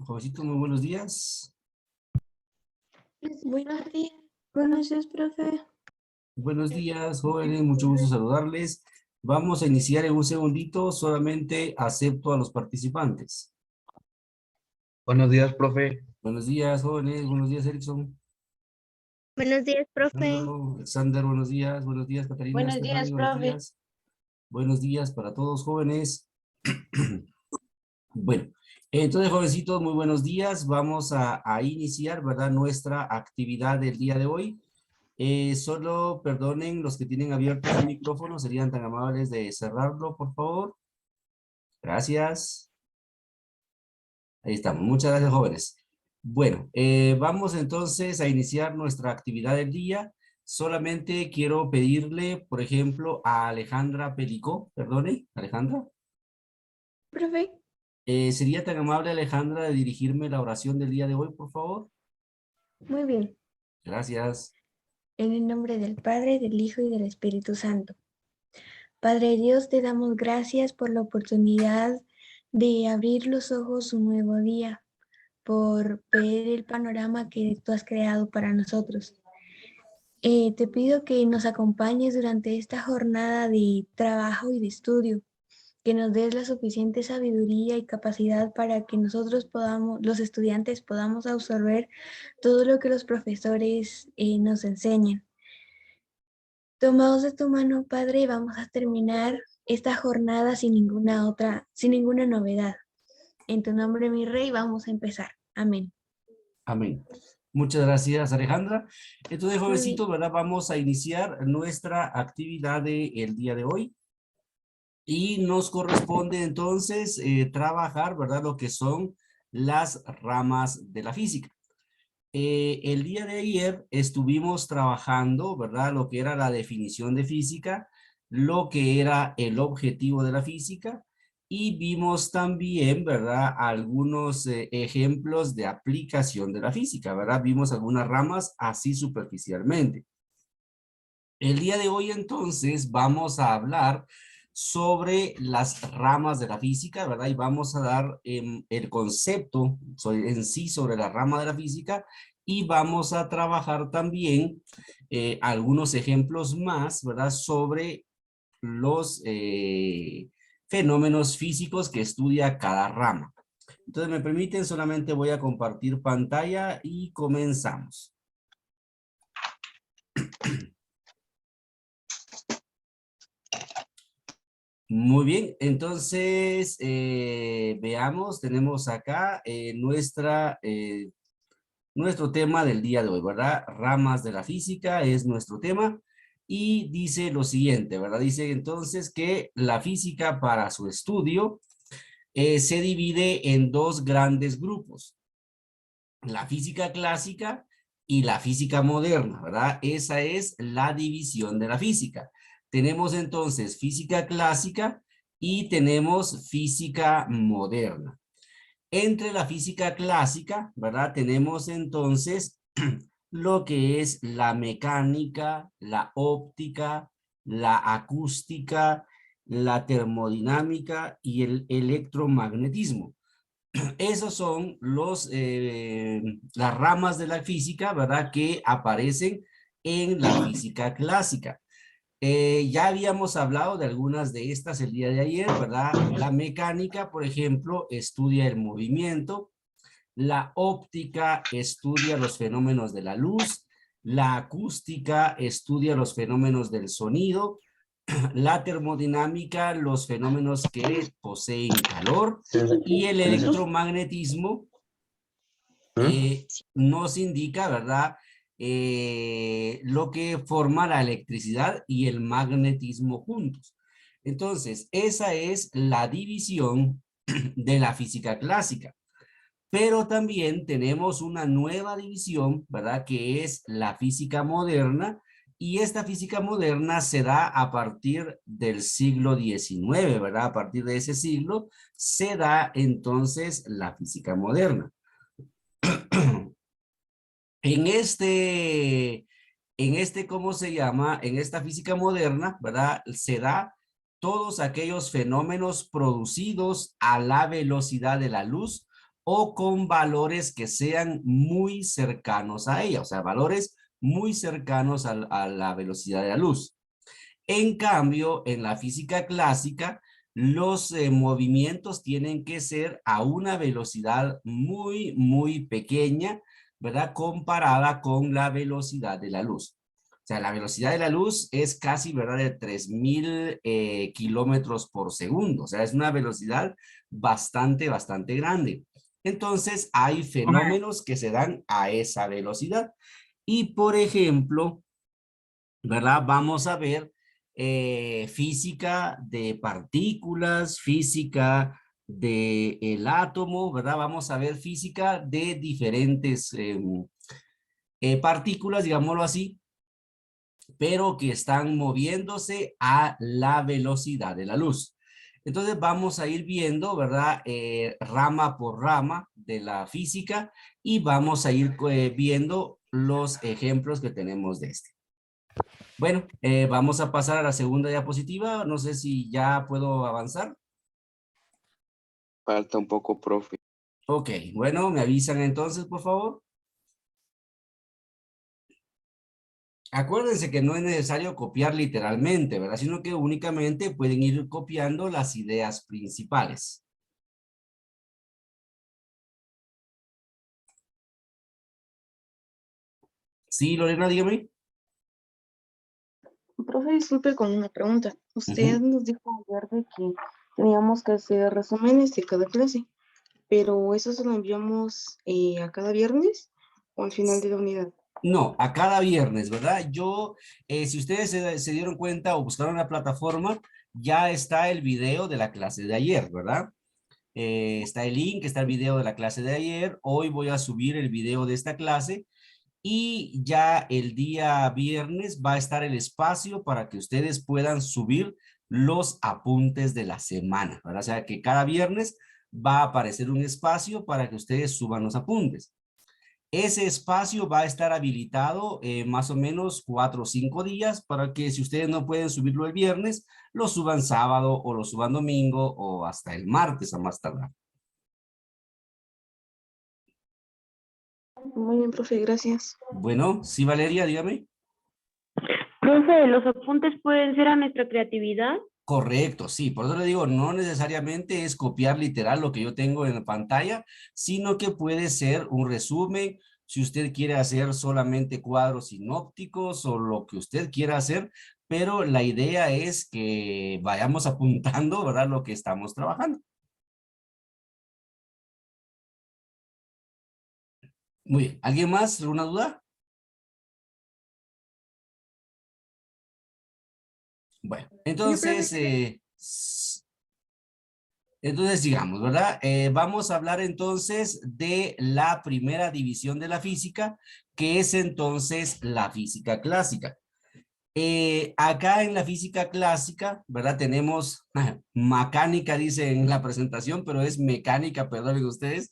Jovencito, muy buenos días. Buenos días. Buenos días, profe. Buenos días, jóvenes, mucho gusto saludarles. Vamos a iniciar en un segundito, solamente acepto a los participantes. Buenos días, profe. Buenos días, jóvenes, buenos días, Erickson. Buenos días, profe. Alexander, buenos días, Catalina. Buenos días, Stephanie, buenos profe. días. Buenos días para todos, jóvenes. Bueno, entonces, jovencitos, muy buenos días. Vamos a iniciar, ¿verdad? Nuestra actividad del día de hoy. Solo perdonen los que tienen abierto el micrófono, serían tan amables de cerrarlo, por favor. Gracias. Ahí estamos. Muchas gracias, jóvenes. Bueno, vamos entonces a iniciar nuestra actividad del día. Solamente quiero pedirle, por ejemplo, a Alejandra Pelicó, perdone, Alejandra. Profe, ¿Sería tan amable, Alejandra, de dirigirme la oración del día de hoy, por favor? muy bien. Gracias. En el nombre del Padre, del Hijo y del Espíritu Santo. Padre Dios, te damos gracias por la oportunidad de abrir los ojos un nuevo día, por ver el panorama que tú has creado para nosotros. Te pido que nos acompañes durante esta jornada de trabajo y de estudio, que nos des la suficiente sabiduría y capacidad para que nosotros podamos, los estudiantes, podamos absorber todo lo que los profesores nos enseñan. Tomados de tu mano, Padre, vamos a terminar esta jornada sin ninguna novedad. En tu nombre, mi Rey, vamos a empezar. Amén. Amén. Muchas gracias, Alejandra. Entonces, Muy bien. jovencitos, ¿verdad? Vamos a iniciar nuestra actividad del día de hoy. Y nos corresponde entonces trabajar, ¿verdad? Lo que son las ramas de la física. El día de ayer estuvimos trabajando, ¿verdad? Lo que era la definición de física, lo que era el objetivo de la física y vimos también, ¿verdad? Algunos ejemplos de aplicación de la física, ¿verdad? Vimos algunas ramas así superficialmente. El día de hoy entonces vamos a hablar sobre las ramas de la física, ¿verdad? Y vamos a dar el concepto en sí sobre la rama de la física y vamos a trabajar también algunos ejemplos más, ¿verdad? Sobre los fenómenos físicos que estudia cada rama. Entonces, me permiten, solamente voy a compartir pantalla y comenzamos. Muy bien, entonces veamos, tenemos acá nuestro tema del día de hoy, ¿verdad? Ramas de la física es nuestro tema y dice lo siguiente, ¿verdad? Dice entonces que la física para su estudio se divide en dos grandes grupos, la física clásica y la física moderna, ¿verdad? Esa es la división de la física. Tenemos entonces física clásica y tenemos física moderna. Entre la física clásica, ¿verdad? Tenemos entonces lo que es la mecánica, la óptica, la acústica, la termodinámica y el electromagnetismo. Esos son las ramas de la física, ¿verdad? Que aparecen en la física clásica. Ya habíamos hablado de algunas de estas el día de ayer, ¿verdad? La mecánica, por ejemplo, estudia el movimiento. La óptica estudia los fenómenos de la luz. La acústica estudia los fenómenos del sonido. La termodinámica, los fenómenos que poseen calor. Y el electromagnetismo nos indica, ¿verdad? Lo que forma la electricidad y el magnetismo juntos. Entonces, esa es la división de la física clásica. Pero también tenemos una nueva división, ¿verdad? Que es la física moderna. Y esta física moderna se da a partir del siglo XIX, ¿verdad? A partir de ese siglo se da entonces la física moderna. En este, ¿cómo se llama? En esta física moderna, ¿verdad? Se da todos aquellos fenómenos producidos a la velocidad de la luz o con valores que sean muy cercanos a ella, o sea, valores muy cercanos a la velocidad de la luz. En cambio, en la física clásica, los movimientos tienen que ser a una velocidad muy, muy pequeña, ¿verdad? Comparada con la velocidad de la luz. O sea, la velocidad de la luz es casi, ¿verdad? De 3000 kilómetros por segundo. O sea, es una velocidad bastante, bastante grande. Entonces, hay fenómenos que se dan a esa velocidad. Y, por ejemplo, ¿verdad? Vamos a ver física de partículas, física del átomo, ¿verdad? Vamos a ver física de diferentes partículas, digámoslo así, pero que están moviéndose a la velocidad de la luz. Entonces vamos a ir viendo, ¿verdad? Rama por rama de la física y vamos a ir viendo los ejemplos que tenemos de este. Bueno, vamos a pasar a la segunda diapositiva. No sé si ya puedo avanzar. Falta un poco, profe. Ok, bueno, me avisan entonces, por favor. Acuérdense que no es necesario copiar literalmente, ¿verdad? Sino que únicamente pueden ir copiando las ideas principales. Sí, Lorena, dígame. Profe, disculpe con una pregunta. Usted Ujú. nos dijo ayer de que teníamos que hacer resúmenes de cada clase, pero ¿eso se lo enviamos a cada viernes o al final de la unidad? No, a cada viernes, ¿verdad? Yo, si ustedes se dieron cuenta o buscaron la plataforma, ya está el video de la clase de ayer, ¿verdad? Está el link, está el video de la clase de ayer. Hoy voy a subir el video de esta clase y ya el día viernes va a estar el espacio para que ustedes puedan subir los apuntes de la semana, ¿verdad? O sea que cada viernes va a aparecer un espacio para que ustedes suban los apuntes. Ese espacio va a estar habilitado más o menos 4 o 5 días para que si ustedes no pueden subirlo el viernes, lo suban sábado o lo suban domingo o hasta el martes a más tardar. Muy bien, profe, gracias. Bueno, sí, Valeria, dígame. Profe, ¿los apuntes pueden ser a nuestra creatividad? Correcto, sí, por eso le digo, no necesariamente es copiar literal lo que yo tengo en la pantalla, sino que puede ser un resumen, si usted quiere hacer solamente cuadros sinópticos o lo que usted quiera hacer, pero la idea es que vayamos apuntando, ¿verdad? Lo que estamos trabajando. Muy bien, ¿alguien más? ¿Alguna duda? Bueno, Yo creo que entonces digamos, ¿verdad? Vamos a hablar entonces de la primera división de la física, que es entonces la física clásica. Acá en la física clásica, ¿verdad? Tenemos mecánica, dice en la presentación, pero es mecánica, perdonen ustedes.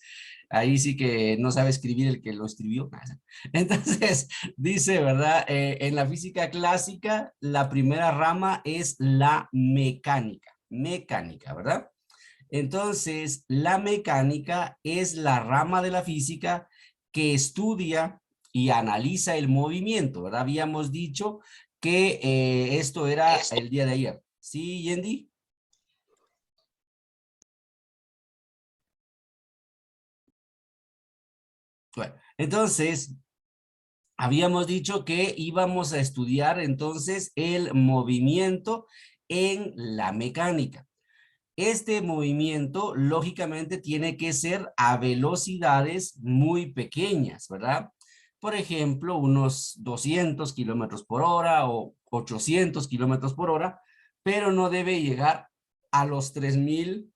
Ahí sí que no sabe escribir el que lo escribió. Entonces, dice, ¿verdad? En la física clásica, la primera rama es la mecánica. Mecánica, ¿verdad? Entonces, la mecánica es la rama de la física que estudia y analiza el movimiento, ¿verdad? Habíamos dicho que esto era el día de ayer. ¿Sí, Yendi? Bueno, entonces, habíamos dicho que íbamos a estudiar entonces el movimiento en la mecánica. Este movimiento, lógicamente, tiene que ser a velocidades muy pequeñas, ¿verdad? Por ejemplo, unos 200 kilómetros por hora o 800 kilómetros por hora, pero no debe llegar a los 3000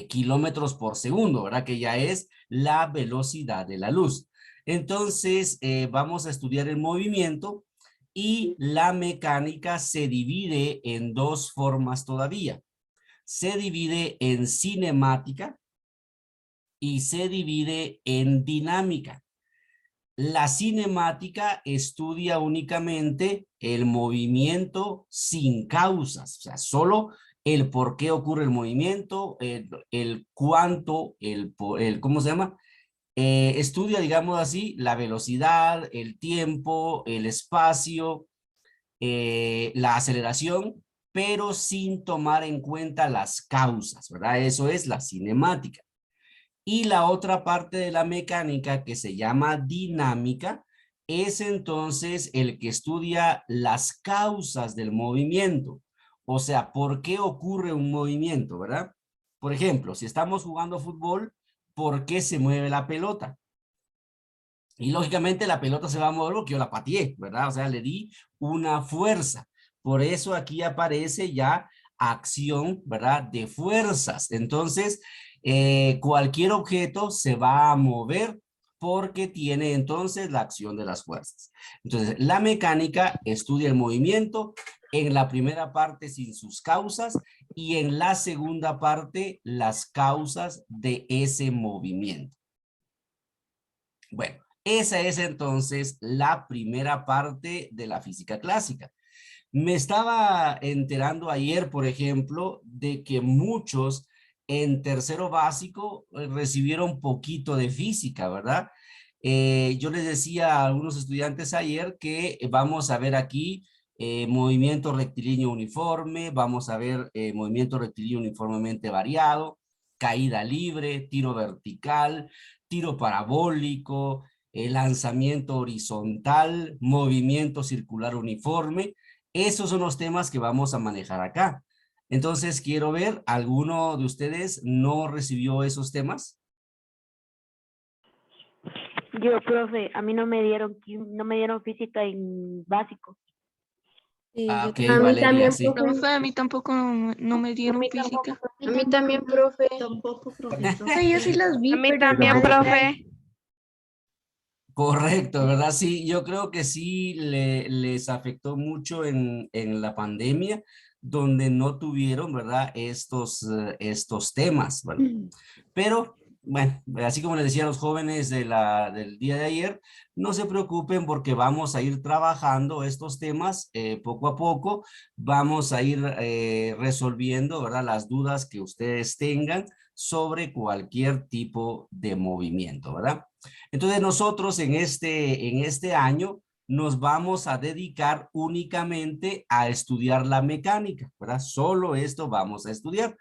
kilómetros por segundo, ¿verdad? Que ya es la velocidad de la luz. Entonces, vamos a estudiar el movimiento y la mecánica se divide en dos formas todavía. Se divide en cinemática y se divide en dinámica. La cinemática estudia únicamente el movimiento sin causas, o sea, solo el por qué ocurre el movimiento, el cuánto, ¿cómo se llama? Estudia, digamos así, la velocidad, el tiempo, el espacio, la aceleración, pero sin tomar en cuenta las causas, ¿verdad? Eso es la cinemática. Y la otra parte de la mecánica que se llama dinámica es entonces el que estudia las causas del movimiento. O sea, ¿por qué ocurre un movimiento, verdad? Por ejemplo, si estamos jugando fútbol, ¿por qué se mueve la pelota? Y lógicamente la pelota se va a mover porque yo la pateé, ¿verdad? O sea, le di una fuerza. Por eso aquí aparece ya acción, ¿verdad? De fuerzas. Entonces, cualquier objeto se va a mover porque tiene entonces la acción de las fuerzas. Entonces, la mecánica estudia el movimiento en la primera parte sin sus causas y en la segunda parte las causas de ese movimiento. Bueno, esa es entonces la primera parte de la física clásica. Me estaba enterando ayer, por ejemplo, de que muchos en tercero básico recibieron poquito de física, ¿verdad? Yo les decía a algunos estudiantes ayer que vamos a ver aquí movimiento rectilíneo uniforme, vamos a ver movimiento rectilíneo uniformemente variado, caída libre, tiro vertical, tiro parabólico, lanzamiento horizontal, movimiento circular uniforme. Esos son los temas que vamos a manejar acá. Entonces, quiero ver, ¿alguno de ustedes no recibió esos temas? Yo, profe, a mí no me dieron física en básico. Ah, Yo ok, también. Valeria, sí. Profe, a mí tampoco no me dieron física. A mí también, profe. Tampoco, profe. Yo sí los vi, A mí pero también, no. profe. Correcto, ¿verdad? Sí, yo creo que sí les afectó mucho en la pandemia, donde no tuvieron, ¿verdad? Estos temas, ¿verdad? Pero, bueno, así como les decía a los jóvenes del día de ayer, no se preocupen porque vamos a ir trabajando estos temas poco a poco, vamos a ir resolviendo, ¿verdad? Las dudas que ustedes tengan sobre cualquier tipo de movimiento, ¿verdad? Entonces nosotros en este año nos vamos a dedicar únicamente a estudiar la mecánica, ¿verdad? Solo esto vamos a estudiar.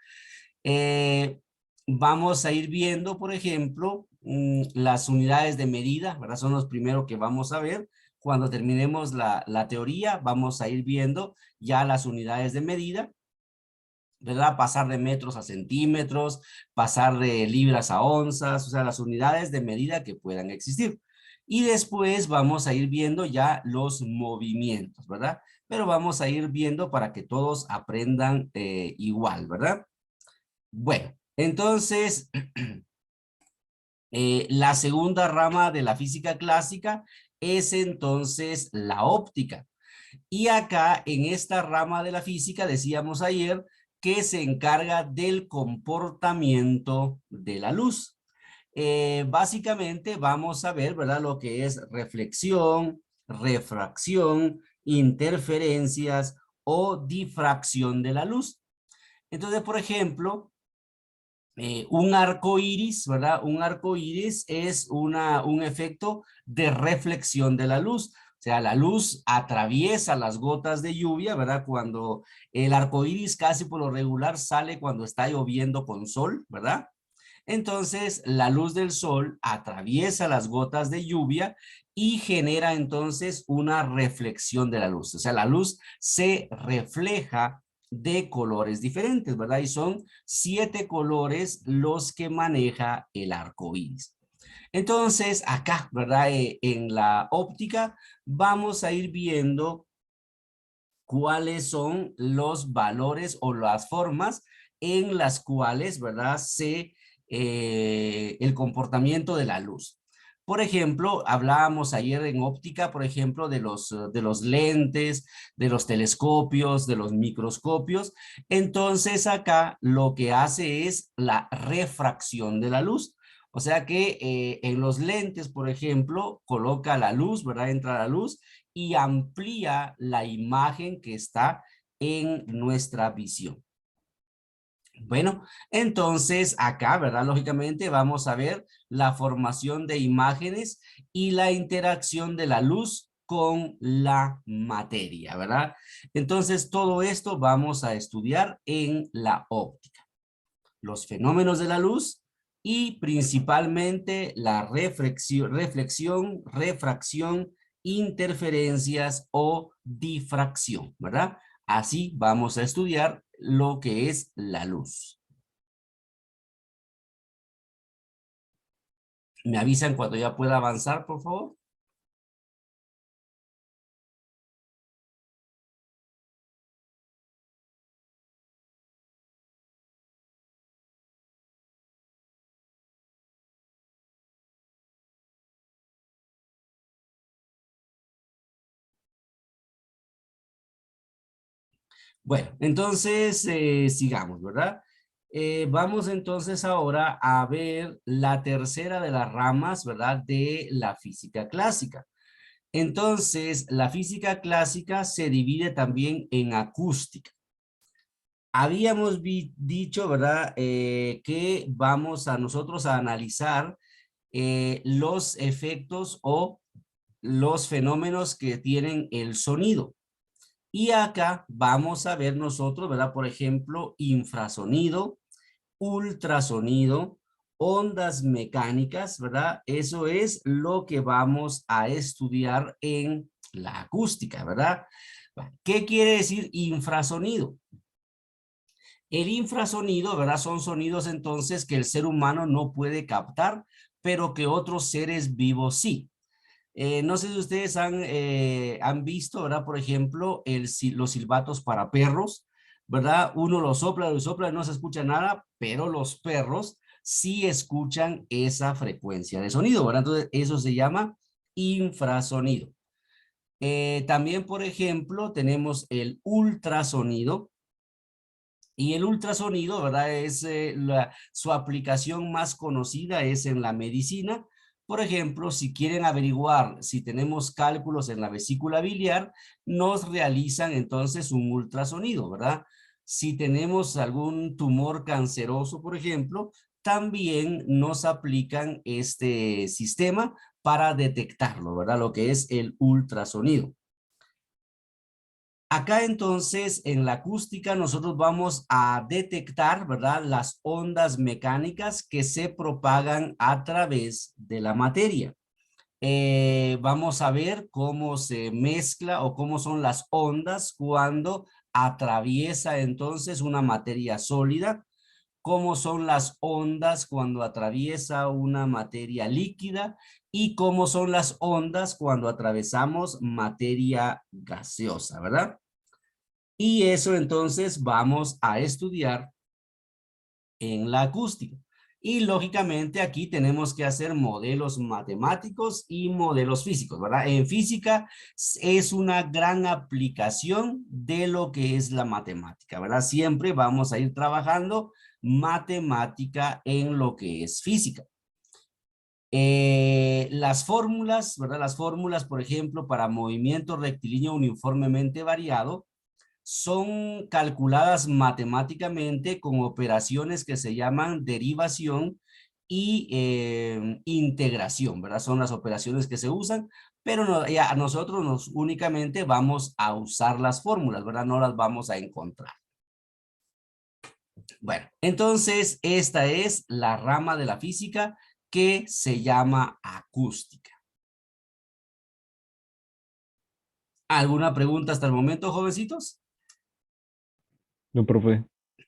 Eh, Vamos a ir viendo, por ejemplo, las unidades de medida, ¿verdad? Son los primeros que vamos a ver. Cuando terminemos la teoría, vamos a ir viendo ya las unidades de medida, ¿verdad? Pasar de metros a centímetros, pasar de libras a onzas, o sea, las unidades de medida que puedan existir. Y después vamos a ir viendo ya los movimientos, ¿verdad? Pero vamos a ir viendo para que todos aprendan igual, ¿verdad? Bueno, entonces, la segunda rama de la física clásica es entonces la óptica. Y acá en esta rama de la física decíamos ayer que se encarga del comportamiento de la luz. Básicamente vamos a ver, ¿verdad? Lo que es reflexión, refracción, interferencias o difracción de la luz. Entonces, por ejemplo, un arco iris, ¿verdad? Un arco iris es un efecto de reflexión de la luz. O sea, la luz atraviesa las gotas de lluvia, ¿verdad? Cuando el arco iris casi por lo regular sale cuando está lloviendo con sol, ¿verdad? Entonces, la luz del sol atraviesa las gotas de lluvia y genera entonces una reflexión de la luz. O sea, la luz se refleja de colores diferentes, ¿verdad? Y son 7 colores los que maneja el arco iris. Entonces, acá, ¿verdad? En la óptica vamos a ir viendo cuáles son los valores o las formas en las cuales, ¿verdad? El comportamiento de la luz. Por ejemplo, hablábamos ayer en óptica, por ejemplo, de los lentes, de los telescopios, de los microscopios. Entonces acá lo que hace es la refracción de la luz. O sea que en los lentes, por ejemplo, coloca la luz, ¿verdad? Entra la luz y amplía la imagen que está en nuestra visión. Bueno, entonces acá, ¿verdad? Lógicamente vamos a ver la formación de imágenes y la interacción de la luz con la materia, ¿verdad? Entonces todo esto vamos a estudiar en la óptica. Los fenómenos de la luz y principalmente la refracción, interferencias o difracción, ¿verdad? Así vamos a estudiar lo que es la luz. ¿Me avisan cuando ya pueda avanzar, por favor? Bueno, entonces sigamos, ¿verdad? Vamos entonces ahora a ver la tercera de las ramas, ¿verdad? De la física clásica. Entonces, la física clásica se divide también en acústica. Habíamos dicho, ¿verdad? Que vamos a nosotros a analizar los efectos o los fenómenos que tienen el sonido. Y acá vamos a ver nosotros, ¿verdad? Por ejemplo, infrasonido, ultrasonido, ondas mecánicas, ¿verdad? Eso es lo que vamos a estudiar en la acústica, ¿verdad? ¿Qué quiere decir infrasonido? El infrasonido, ¿verdad? Son sonidos entonces que el ser humano no puede captar, pero que otros seres vivos sí. No sé si ustedes han visto, ¿verdad? Por ejemplo, los silbatos para perros, ¿verdad? Uno lo sopla y no se escucha nada, pero los perros sí escuchan esa frecuencia de sonido, ¿verdad? Entonces, eso se llama infrasonido. También, por ejemplo, tenemos el ultrasonido. Y el ultrasonido, ¿verdad? Es su aplicación más conocida es en la medicina. Por ejemplo, si quieren averiguar si tenemos cálculos en la vesícula biliar, nos realizan entonces un ultrasonido, ¿verdad? Si tenemos algún tumor canceroso, por ejemplo, también nos aplican este sistema para detectarlo, ¿verdad? Lo que es el ultrasonido. Acá entonces en la acústica nosotros vamos a detectar, ¿verdad? Las ondas mecánicas que se propagan a través de la materia. Vamos a ver cómo se mezcla o cómo son las ondas cuando atraviesa entonces una materia sólida, cómo son las ondas cuando atraviesa una materia líquida y cómo son las ondas cuando atravesamos materia gaseosa, ¿verdad? Y eso entonces vamos a estudiar en la acústica. Y lógicamente aquí tenemos que hacer modelos matemáticos y modelos físicos, ¿verdad? En física es una gran aplicación de lo que es la matemática, ¿verdad? Siempre vamos a ir trabajando matemática en lo que es física. Las fórmulas, ¿verdad? Las fórmulas, por ejemplo, para movimiento rectilíneo uniformemente variado, son calculadas matemáticamente con operaciones que se llaman derivación y integración, ¿verdad? Son las operaciones que se usan, pero no, ya nosotros únicamente vamos a usar las fórmulas, ¿verdad? No las vamos a encontrar. Bueno, entonces esta es la rama de la física que se llama acústica. ¿Alguna pregunta hasta el momento, jovencitos? No, profe.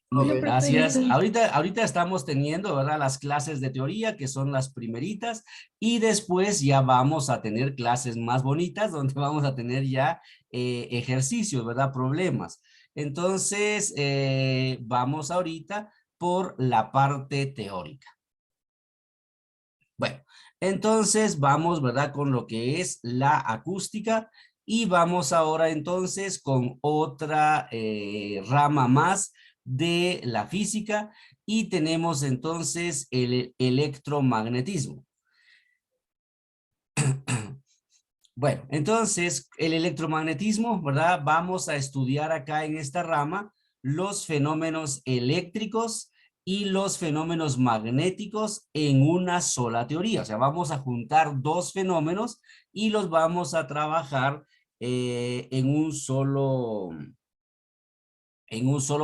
Gracias. Ahorita estamos teniendo, ¿verdad? Las clases de teoría, que son las primeritas, y después ya vamos a tener clases más bonitas, donde vamos a tener ya ejercicios, ¿verdad? Problemas. Entonces, vamos ahorita por la parte teórica. Bueno, entonces vamos, ¿verdad? Con lo que es la acústica y vamos ahora entonces con otra rama más de la física y tenemos entonces el electromagnetismo. Bueno, entonces el electromagnetismo, ¿verdad? Vamos a estudiar acá en esta rama los fenómenos eléctricos y los fenómenos magnéticos en una sola teoría. O sea, vamos a juntar dos fenómenos y los vamos a trabajar en un solo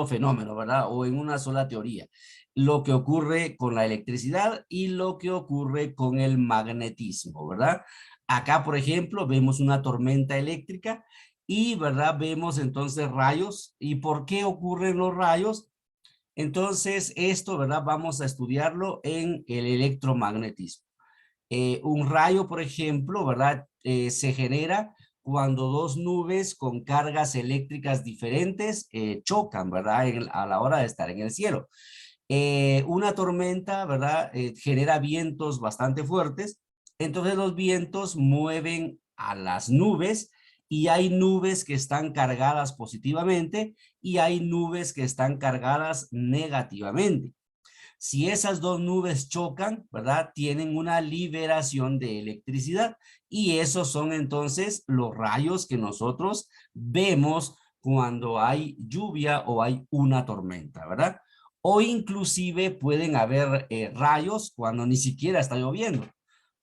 fenómeno, ¿verdad? O en una sola teoría. Lo que ocurre con la electricidad y lo que ocurre con el magnetismo, ¿verdad? Acá, por ejemplo, vemos una tormenta eléctrica y, ¿verdad? Vemos entonces rayos. ¿Y por qué ocurren los rayos? Entonces, esto, ¿verdad? Vamos a estudiarlo en el electromagnetismo. Un rayo, por ejemplo, ¿verdad? Se genera cuando dos nubes con cargas eléctricas diferentes chocan, ¿verdad? A la hora de estar en el cielo. Una tormenta, ¿verdad? Genera vientos bastante fuertes. Entonces los vientos mueven a las nubes y hay nubes que están cargadas positivamente y hay nubes que están cargadas negativamente. Si esas dos nubes chocan, ¿verdad? Tienen una liberación de electricidad y esos son entonces los rayos que nosotros vemos cuando hay lluvia o hay una tormenta, ¿verdad? O inclusive pueden haber rayos cuando ni siquiera está lloviendo,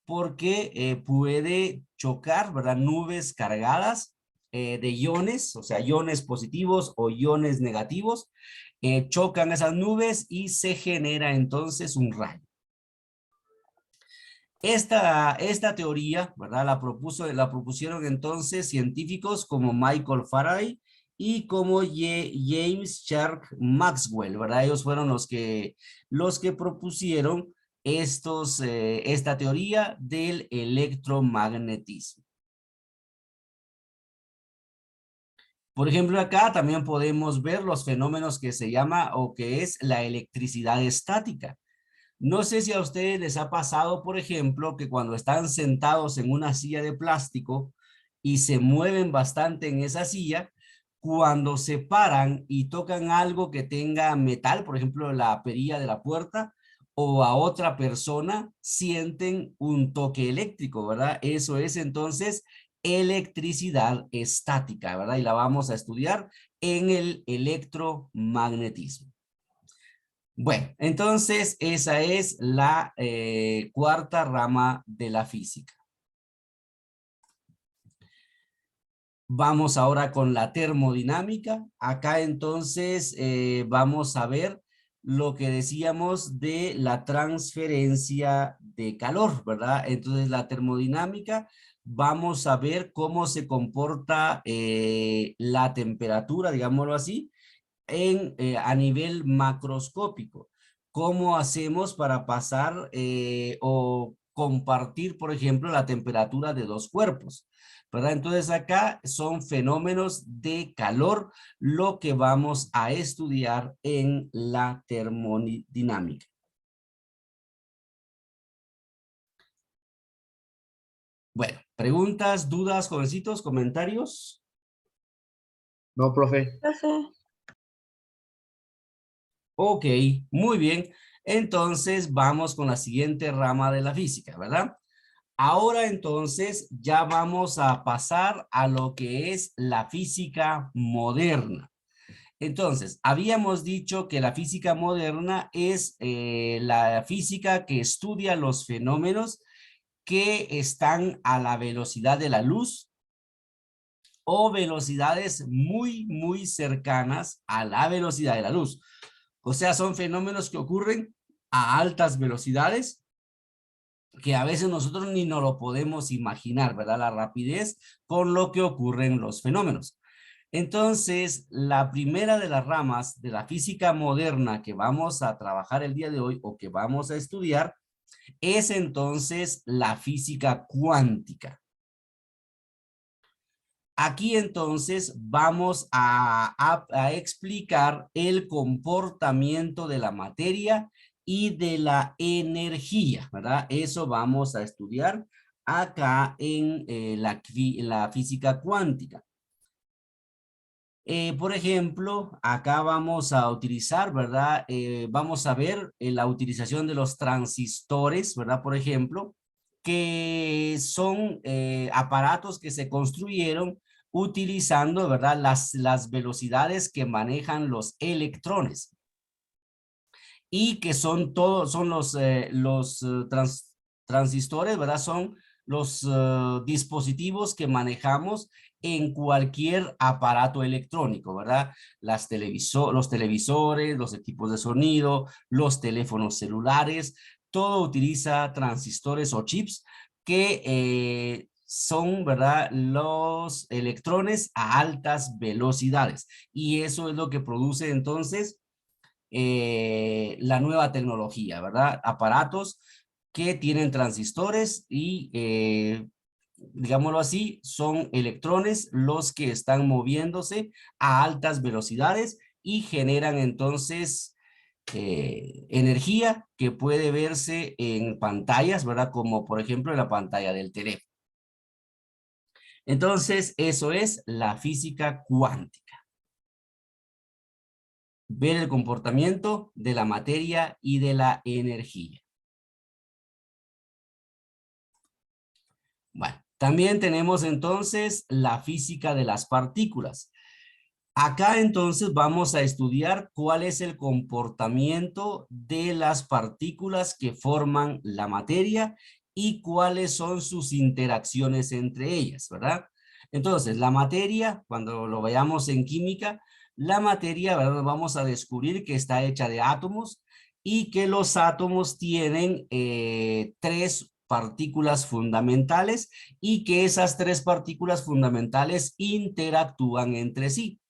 porque puede chocar, ¿verdad? Nubes cargadas de iones, o sea, iones positivos o iones negativos, chocan esas nubes y se genera entonces un rayo. Esta teoría, ¿verdad? La propusieron entonces científicos como Michael Faraday y como James Clerk Maxwell, ¿verdad? Ellos fueron los que propusieron esta teoría del electromagnetismo. Por ejemplo, acá también podemos ver los fenómenos que se llama o que es la electricidad estática. No sé si a ustedes les ha pasado, por ejemplo, que cuando están sentados en una silla de plástico y se mueven bastante en esa silla, cuando se paran y tocan algo que tenga metal, por ejemplo, la perilla de la puerta, o a otra persona, sienten un toque eléctrico, ¿verdad? Eso es entonces electricidad estática, ¿verdad? Y la vamos a estudiar en el electromagnetismo. Bueno, entonces esa es la cuarta rama de la física. Vamos ahora con la termodinámica. Acá entonces vamos a ver lo que decíamos de la transferencia de calor, ¿verdad? Entonces la termodinámica, vamos a ver cómo se comporta la temperatura, digámoslo así, a nivel macroscópico. ¿Cómo hacemos para pasar o compartir, por ejemplo, la temperatura de dos cuerpos? ¿Verdad? Entonces acá son fenómenos de calor lo que vamos a estudiar en la termodinámica. Bueno, preguntas, dudas, jovencitos, comentarios. No, profe. Ok, muy bien. Entonces vamos con la siguiente rama de la física, ¿verdad? Ahora entonces ya vamos a pasar a lo que es la física moderna. Entonces, habíamos dicho que la física moderna es la física que estudia los fenómenos que están a la velocidad de la luz o velocidades muy, muy cercanas a la velocidad de la luz. O sea, son fenómenos que ocurren a altas velocidades que a veces nosotros ni nos lo podemos imaginar, ¿verdad? La rapidez con lo que ocurren los fenómenos. Entonces, la primera de las ramas de la física moderna que vamos a trabajar el día de hoy o que vamos a estudiar es entonces la física cuántica. Aquí entonces vamos a explicar el comportamiento de la materia y de la energía, ¿verdad? Eso vamos a estudiar acá en la física cuántica. Por ejemplo, acá vamos a utilizar, ¿verdad? Vamos a ver la utilización de los transistores, ¿verdad? Por ejemplo, que son aparatos que se construyeron utilizando, ¿verdad?, las velocidades que manejan los electrones. Y que son todos, son los transistores, ¿verdad? Son los dispositivos que manejamos en cualquier aparato electrónico, ¿verdad? Los televisores, los equipos de sonido, los teléfonos celulares, todo utiliza transistores o chips que son, ¿verdad?, los electrones a altas velocidades. Y eso es lo que produce entonces la nueva tecnología, ¿verdad? Aparatos que tienen transistores y, digámoslo así, son electrones los que están moviéndose a altas velocidades y generan entonces energía que puede verse en pantallas, ¿verdad? Como por ejemplo en la pantalla del teléfono. Entonces, eso es la física cuántica. Ver el comportamiento de la materia y de la energía. Bueno, también tenemos entonces la física de las partículas. Acá entonces vamos a estudiar cuál es el comportamiento de las partículas que forman la materia y cuáles son sus interacciones entre ellas, ¿verdad? Entonces, la materia, cuando lo veamos en química, la materia, ¿verdad?, vamos a descubrir que está hecha de átomos y que los átomos tienen 3 partículas fundamentales y que esas 3 partículas fundamentales interactúan entre sí.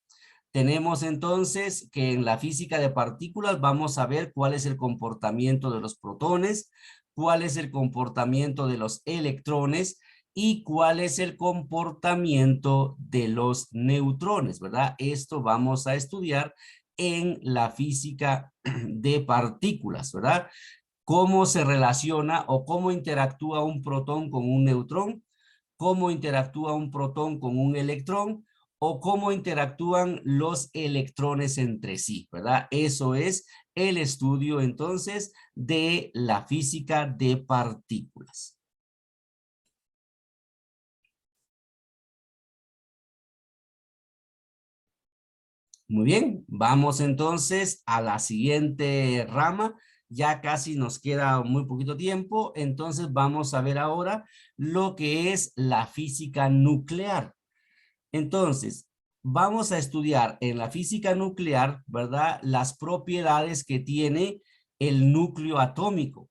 Tenemos entonces que en la física de partículas vamos a ver cuál es el comportamiento de los protones, cuál es el comportamiento de los electrones y cuál es el comportamiento de los neutrones, ¿verdad? Esto vamos a estudiar en la física de partículas, ¿verdad? Cómo se relaciona o cómo interactúa un protón con un neutrón, cómo interactúa un protón con un electrón o cómo interactúan los electrones entre sí, ¿verdad? Eso es el estudio entonces de la física de partículas. Muy bien, vamos entonces a la siguiente rama. Ya casi nos queda muy poquito tiempo, entonces vamos a ver ahora lo que es la física nuclear. Entonces, vamos a estudiar en la física nuclear, ¿verdad?, las propiedades que tiene el núcleo atómico.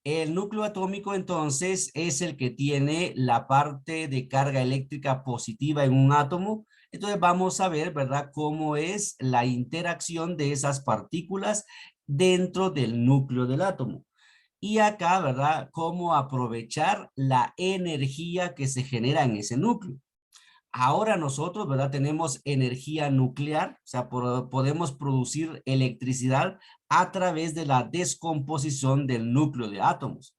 El núcleo atómico entonces es el que tiene la parte de carga eléctrica positiva en un átomo. Entonces vamos a ver, ¿verdad?, cómo es la interacción de esas partículas dentro del núcleo del átomo. Y acá, ¿verdad?, cómo aprovechar la energía que se genera en ese núcleo. Ahora nosotros, ¿verdad?, tenemos energía nuclear, o sea, podemos producir electricidad a través de la descomposición del núcleo de átomos.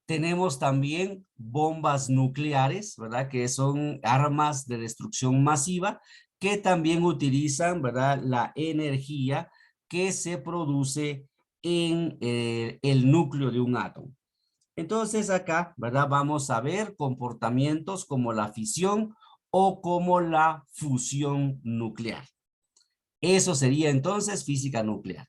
Tenemos también bombas nucleares, ¿verdad?, que son armas de destrucción masiva que también utilizan, ¿verdad?, la energía que se produce en el núcleo de un átomo. Entonces acá, ¿verdad?, vamos a ver comportamientos como la fisión o como la fusión nuclear. Eso sería entonces física nuclear.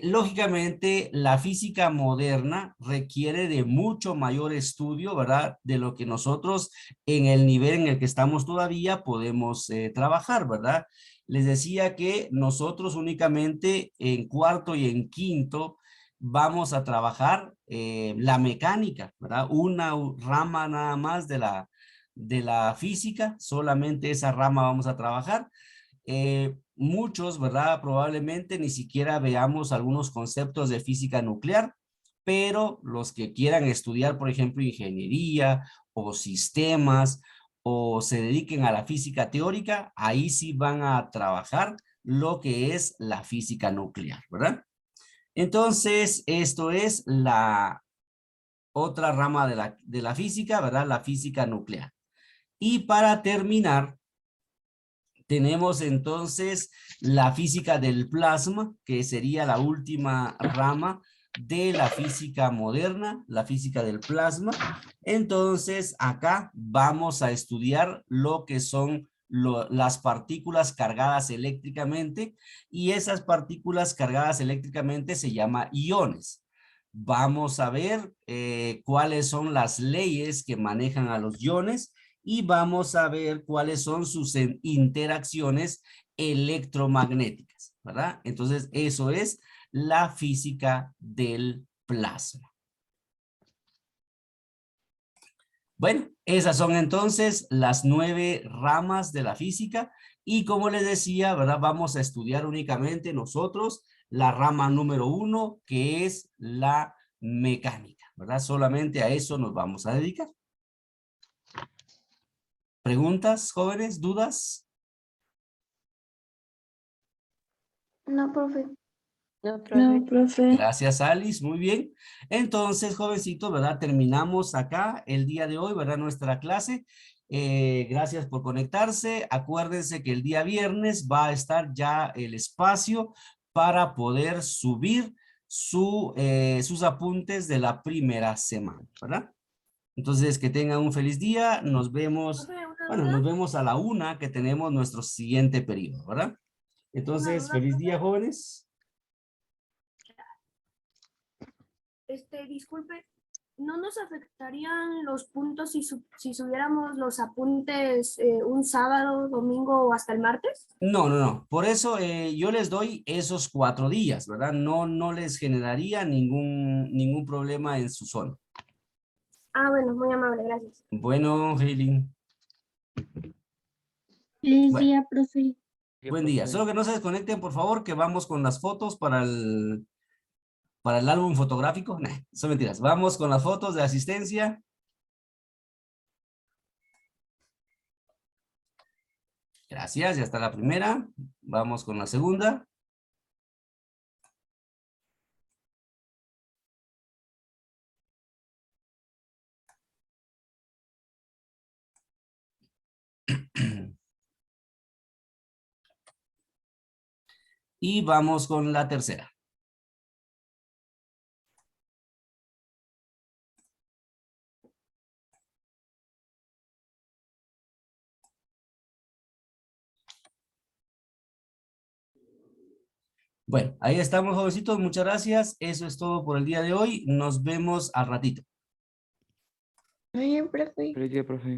Lógicamente, la física moderna requiere de mucho mayor estudio, ¿verdad?, de lo que nosotros en el nivel en el que estamos todavía podemos trabajar, ¿verdad? Les decía que nosotros únicamente en cuarto y en quinto vamos a trabajar la mecánica, ¿verdad? Una rama nada más de la física, solamente esa rama vamos a trabajar. Muchos, ¿verdad?, probablemente ni siquiera veamos algunos conceptos de física nuclear, pero los que quieran estudiar, por ejemplo, ingeniería o sistemas o se dediquen a la física teórica, ahí sí van a trabajar lo que es la física nuclear, ¿verdad? Entonces, esto es la otra rama de la física, ¿verdad? La física nuclear. Y para terminar, tenemos entonces la física del plasma, que sería la última rama de la física moderna, la física del plasma. Entonces, acá vamos a estudiar lo que son las partículas cargadas eléctricamente, y esas partículas cargadas eléctricamente se llaman iones. Vamos a ver cuáles son las leyes que manejan a los iones y vamos a ver cuáles son sus interacciones electromagnéticas, ¿verdad? Entonces, eso es la física del plasma. Bueno, esas son entonces las 9 ramas de la física y como les decía, ¿verdad? Vamos a estudiar únicamente nosotros la rama número 1, que es la mecánica, ¿verdad? Solamente a eso nos vamos a dedicar. ¿Preguntas, jóvenes? ¿Dudas? No, profe. No, profe. No, profe. Gracias, Alice. Muy bien. Entonces, jovencitos, ¿verdad? Terminamos acá el día de hoy, ¿verdad? Nuestra clase. Gracias por conectarse. Acuérdense que el día viernes va a estar ya el espacio para poder subir sus apuntes de la primera semana, ¿verdad? Entonces, que tengan un feliz día. Nos vemos, bueno, nos vemos a la 1 que tenemos nuestro siguiente periodo, ¿verdad? Entonces, feliz día, jóvenes. Disculpe, ¿no nos afectarían los puntos si subiéramos los apuntes un sábado, domingo o hasta el martes? No, no, no. Por eso yo les doy esos 4 días, ¿verdad? No les generaría ningún problema en su zona. Ah, bueno, muy amable, gracias. Bueno, Heiling. Feliz Bueno. día, profe. Buen día. Solo que no se desconecten, por favor, que vamos con las fotos para el álbum fotográfico. Nah, son mentiras. Vamos con las fotos de asistencia. Gracias, ya está la primera. Vamos con la segunda. Y vamos con la tercera. Bueno, ahí estamos, jovencitos. Muchas gracias. Eso es todo por el día de hoy. Nos vemos al ratito. Muy bien, profe. Feliz día, profe.